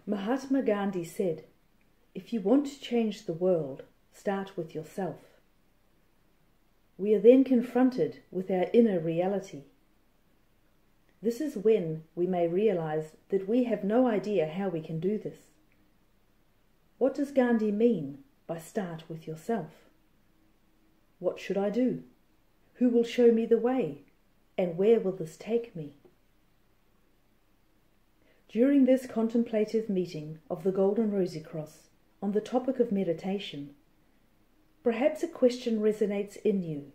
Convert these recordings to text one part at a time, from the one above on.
Mahatma Gandhi said, "If you want to change the world, start with yourself." We are then confronted with our inner reality. This is when we may realize that we have no idea how we can do this. What does Gandhi mean by start with yourself? What should I do? Who will show me the way? And where will this take me? During this contemplative meeting of the Golden Rosy Cross on the topic of meditation, perhaps a question resonates in you.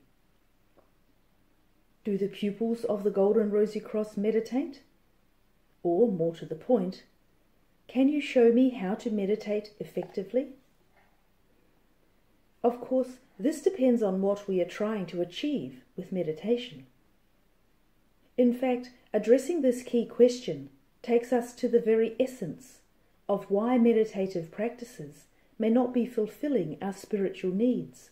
Do the pupils of the Golden Rosy Cross meditate? Or, more to the point, can you show me how to meditate effectively? Of course, this depends on what we are trying to achieve with meditation. In fact, addressing this key question takes us to the very essence of why meditative practices may not be fulfilling our spiritual needs,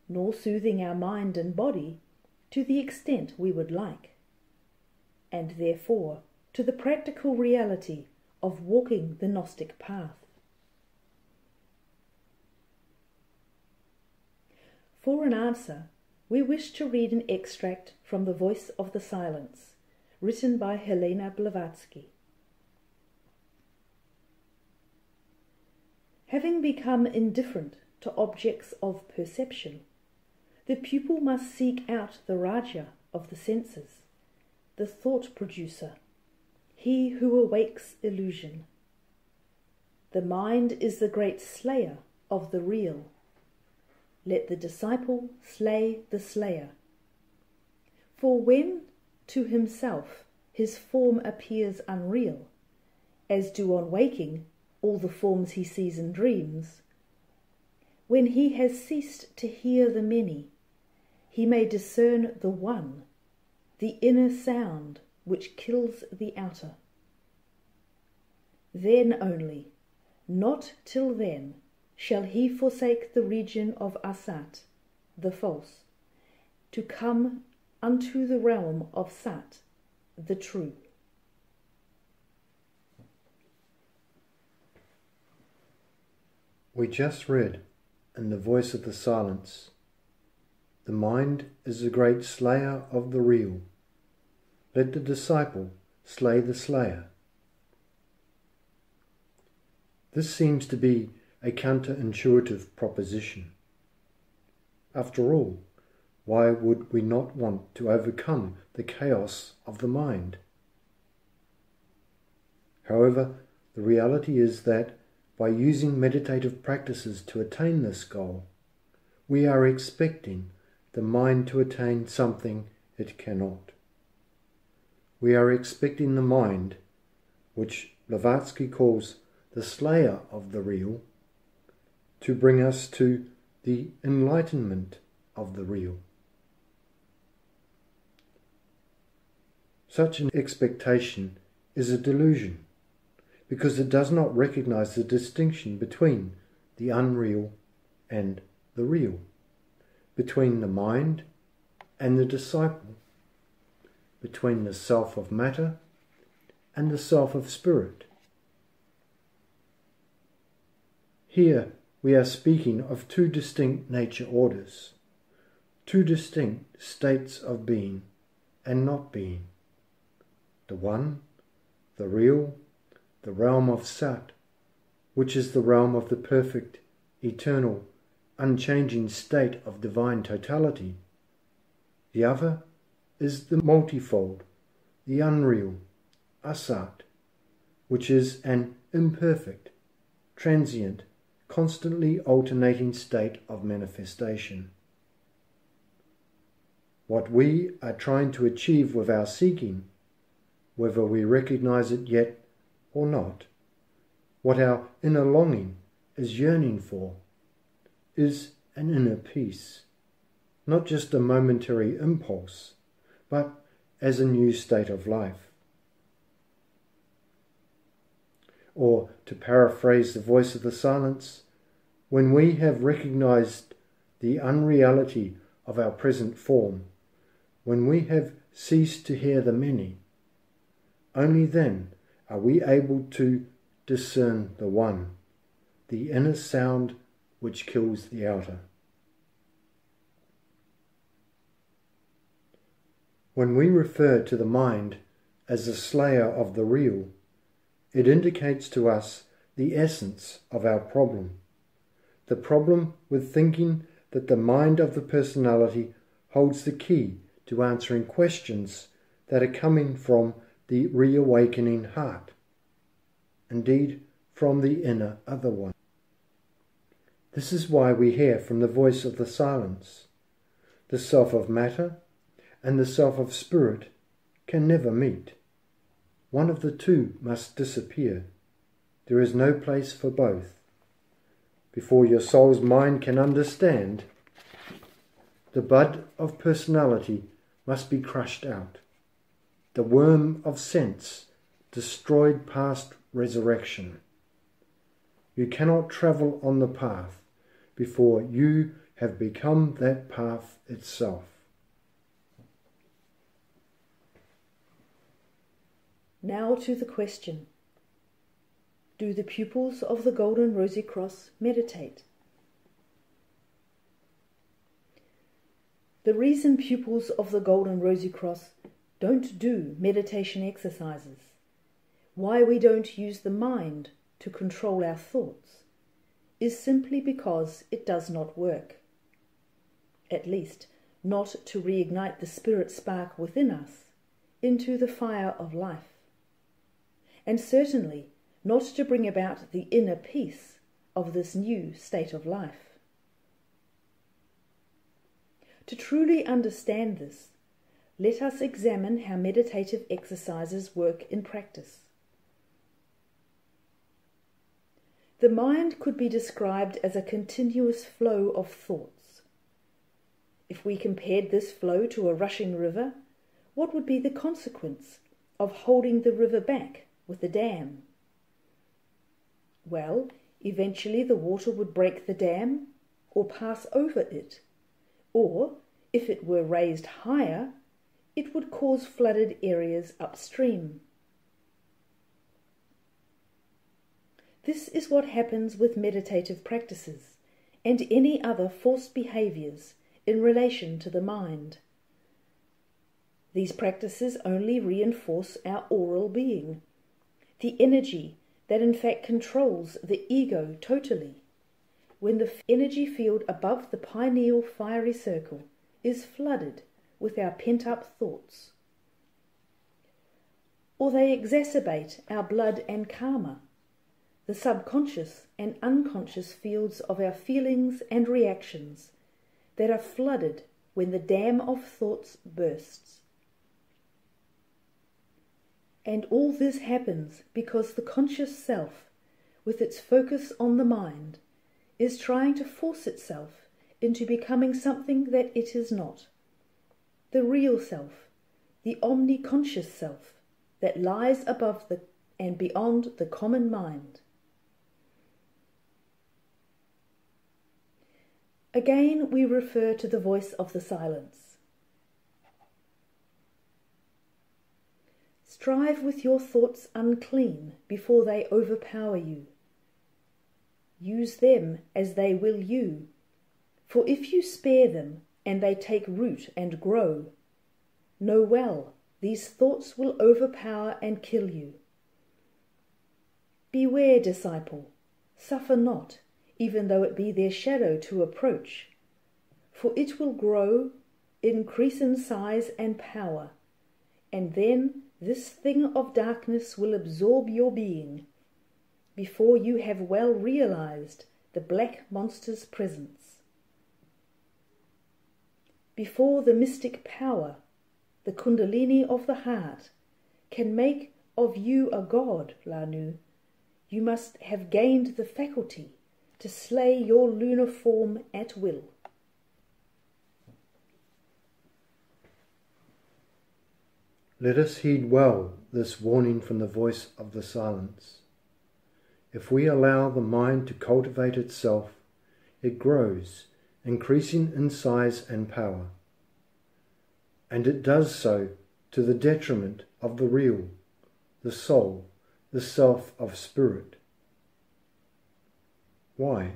nor soothing our mind and body to the extent we would like, and therefore to the practical reality of walking the Gnostic path. For an answer, we wish to read an extract from The Voice of the Silence, written by Helena Blavatsky. Having become indifferent to objects of perception, the pupil must seek out the Raja of the senses, the thought producer, he who awakes illusion. The mind is the great slayer of the real. Let the disciple slay the slayer. For when to himself his form appears unreal, as do on waking all the forms he sees in dreams, when he has ceased to hear the many, he may discern the one, the inner sound which kills the outer. Then only, not till then, shall he forsake the region of Asat, the false, to come unto the realm of Sat, the true. We just read, in the voice of the silence, the mind is the great slayer of the real. Let the disciple slay the slayer. This seems to be a counterintuitive proposition. After all, why would we not want to overcome the chaos of the mind? However, the reality is that by using meditative practices to attain this goal, we are expecting the mind to attain something it cannot. We are expecting the mind, which Blavatsky calls the slayer of the real, to bring us to the enlightenment of the real. Such an expectation is a delusion, because it does not recognize the distinction between the unreal and the real, between the mind and the disciple, between the self of matter and the self of spirit. Here we are speaking of two distinct nature orders, two distinct states of being and not being. The one, the real, the realm of Sat, which is the realm of the perfect, eternal, unchanging state of divine totality. The other is the multifold, the unreal, Asat, which is an imperfect, transient, constantly alternating state of manifestation. What we are trying to achieve with our seeking, whether we recognize it yet or not, what our inner longing is yearning for, is an inner peace, not just a momentary impulse, but as a new state of life. Or, to paraphrase the voice of the silence, when we have recognized the unreality of our present form, when we have ceased to hear the many, only then are we able to discern the one, the inner sound which kills the outer. When we refer to the mind as the slayer of the real, it indicates to us the essence of our problem. The problem with thinking that the mind of the personality holds the key to answering questions that are coming from the reawakening heart, indeed from the inner other one. This is why we hear from the voice of the silence. The self of matter and the self of spirit can never meet. One of the two must disappear. There is no place for both. Before your soul's mind can understand, the bud of personality must be crushed out. The worm of sense destroyed past resurrection. You cannot travel on the path before you have become that path itself. Now to the question: do the pupils of the Golden Rosy Cross meditate? The reason pupils of the Golden Rosy Cross don't do meditation exercises, why we don't use the mind to control our thoughts, is simply because it does not work. At least, not to reignite the spirit spark within us into the fire of life. And certainly not to bring about the inner peace of this new state of life. To truly understand this, let us examine how meditative exercises work in practice. The mind could be described as a continuous flow of thoughts. If we compared this flow to a rushing river, what would be the consequence of holding the river back with a dam? Well, eventually the water would break the dam or pass over it, or, if it were raised higher, it would cause flooded areas upstream. This is what happens with meditative practices and any other forced behaviours in relation to the mind. These practices only reinforce our aural being, the energy that in fact controls the ego totally, when the energy field above the pineal fiery circle is flooded with our pent-up thoughts. Or they exacerbate our blood and karma, the subconscious and unconscious fields of our feelings and reactions that are flooded when the dam of thoughts bursts. And all this happens because the conscious self, with its focus on the mind, is trying to force itself into becoming something that it is not. The real self, the omniconscious self, that lies above and beyond the common mind. Again, we refer to the voice of the silence. Strive with your thoughts unclean before they overpower you. Use them as they will you, for if you spare them and they take root and grow, know well, these thoughts will overpower and kill you. Beware, disciple, suffer not, even though it be their shadow to approach, for it will grow, increase in size and power, and then this thing of darkness will absorb your being, before you have well realized the black monster's presence. Before the mystic power, the kundalini of the heart, can make of you a god, Lanu, you must have gained the faculty to slay your lunar form at will. Let us heed well this warning from the voice of the silence. If we allow the mind to cultivate itself, it grows, increasing in size and power. And it does so to the detriment of the real, the soul, the self of spirit. Why?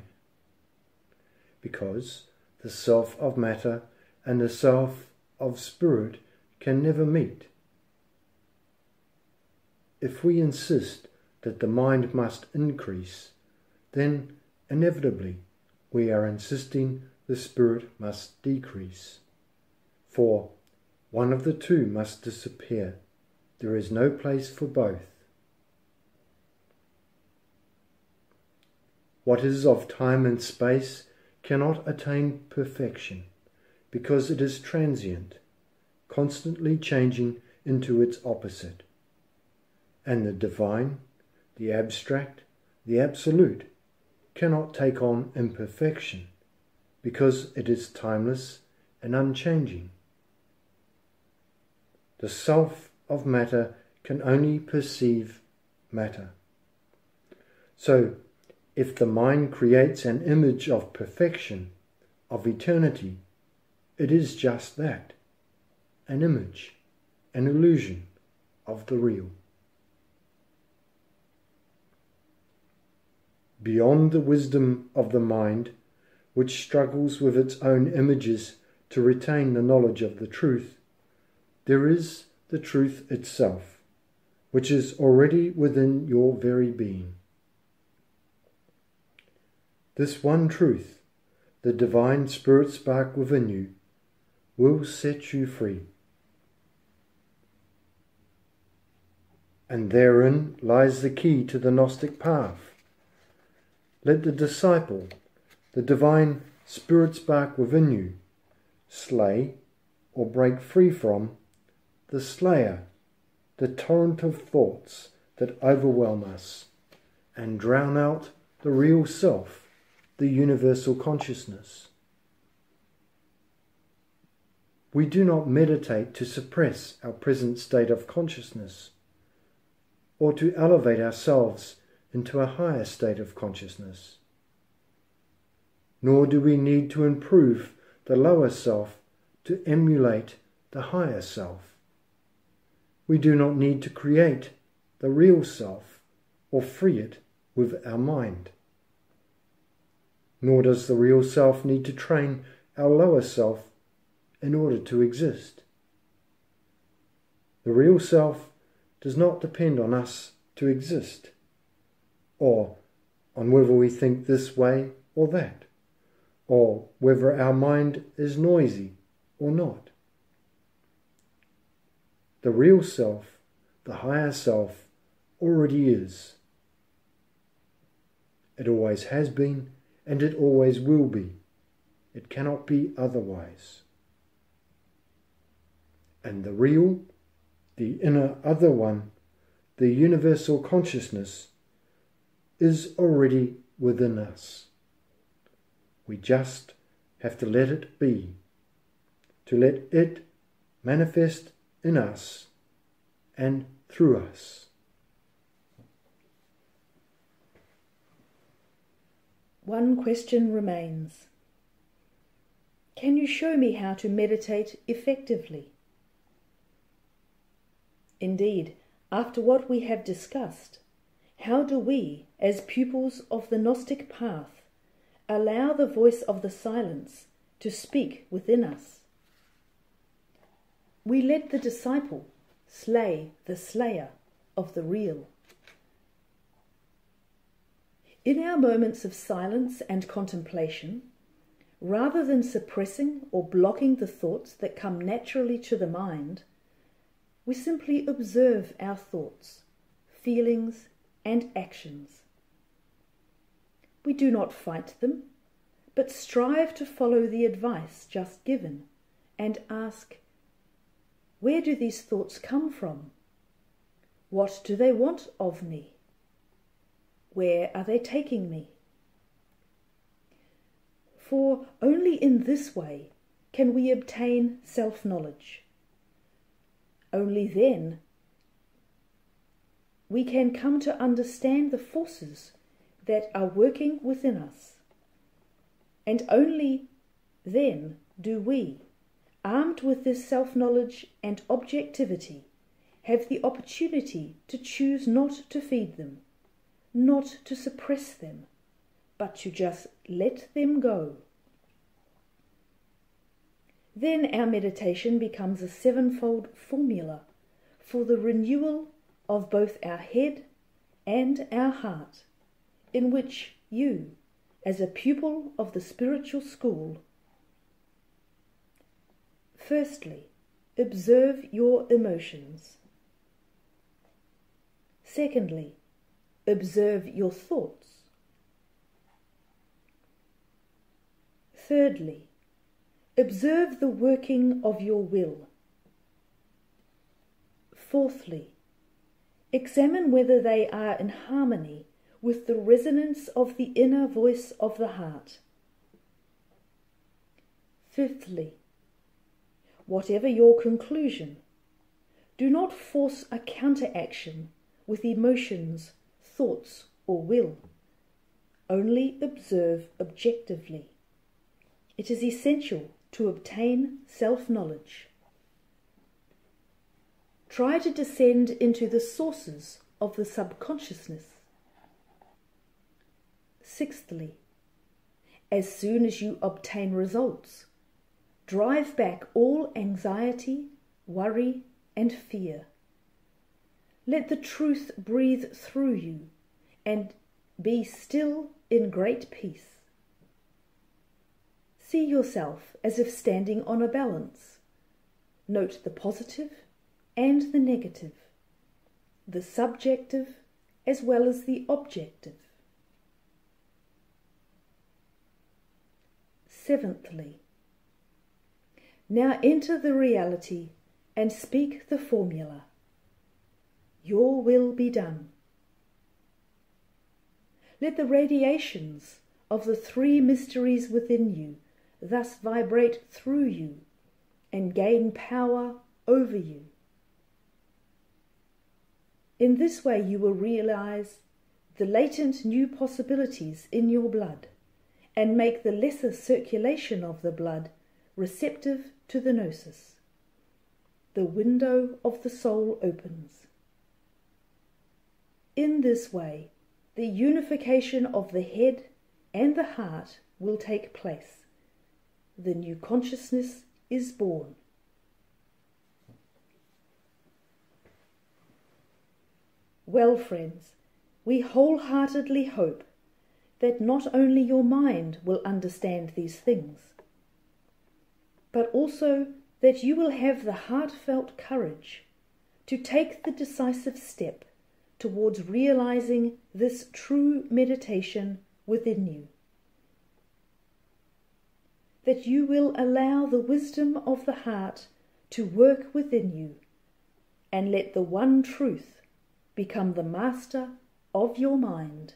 Because the self of matter and the self of spirit can never meet. If we insist that the mind must increase, then inevitably we are insisting the spirit must decrease. For one of the two must disappear. There is no place for both. What is of time and space cannot attain perfection, because it is transient, constantly changing into its opposite. And the divine, the abstract, the absolute, cannot take on imperfection, because it is timeless and unchanging. The self of matter can only perceive matter. So, if the mind creates an image of perfection, of eternity, it is just that, an image, an illusion of the real. Beyond the wisdom of the mind, which struggles with its own images to retain the knowledge of the truth, there is the truth itself, which is already within your very being. This one truth, the divine spirit spark within you, will set you free. And therein lies the key to the Gnostic path. Let the disciple, the divine spirit spark within you, slay or break free from the slayer, the torrent of thoughts that overwhelm us and drown out the real self, the universal consciousness. We do not meditate to suppress our present state of consciousness or to elevate ourselves into a higher state of consciousness. Nor do we need to improve the lower self to emulate the higher self. We do not need to create the real self or free it with our mind. Nor does the real self need to train our lower self in order to exist. The real self does not depend on us to exist, or on whether we think this way or that, or whether our mind is noisy or not. The real self, the higher self, already is. It always has been, and it always will be. It cannot be otherwise. And the real, the inner other one, the universal consciousness, is already within us. We just have to let it be, to let it manifest in us and through us. One question remains. Can you show me how to meditate effectively? Indeed, after what we have discussed, how do we, as pupils of the Gnostic path, allow the voice of the silence to speak within us? We let the disciple slay the slayer of the real. In our moments of silence and contemplation, rather than suppressing or blocking the thoughts that come naturally to the mind, we simply observe our thoughts, feelings, and actions. We do not fight them, but strive to follow the advice just given and ask, where do these thoughts come from? What do they want of me? Where are they taking me? For only in this way can we obtain self-knowledge. Only then we can come to understand the forces that are working within us. And only then do we, armed with this self-knowledge and objectivity, have the opportunity to choose not to feed them, not to suppress them, but to just let them go. Then our meditation becomes a sevenfold formula for the renewal of both our head and our heart, in which you, as a pupil of the spiritual school, firstly, observe your emotions. Secondly, observe your thoughts. Thirdly, observe the working of your will. Fourthly, examine whether they are in harmony with the resonance of the inner voice of the heart. Fifthly, whatever your conclusion, do not force a counteraction with emotions, thoughts, or will. Only observe objectively. It is essential to obtain self-knowledge. Try to descend into the sources of the subconsciousness. Sixthly, as soon as you obtain results, drive back all anxiety, worry, and fear. Let the truth breathe through you and be still in great peace. See yourself as if standing on a balance. Note the positive and the negative, the subjective as well as the objective. Seventhly, now enter the reality and speak the formula. Your will be done. Let the radiations of the three mysteries within you thus vibrate through you and gain power over you. In this way you will realize the latent new possibilities in your blood and make the lesser circulation of the blood receptive to the gnosis. The window of the soul opens. In this way, the unification of the head and the heart will take place. The new consciousness is born. Well, friends, we wholeheartedly hope that not only your mind will understand these things, but also that you will have the heartfelt courage to take the decisive step towards realizing this true meditation within you. That you will allow the wisdom of the heart to work within you and let the one truth become the master of your mind.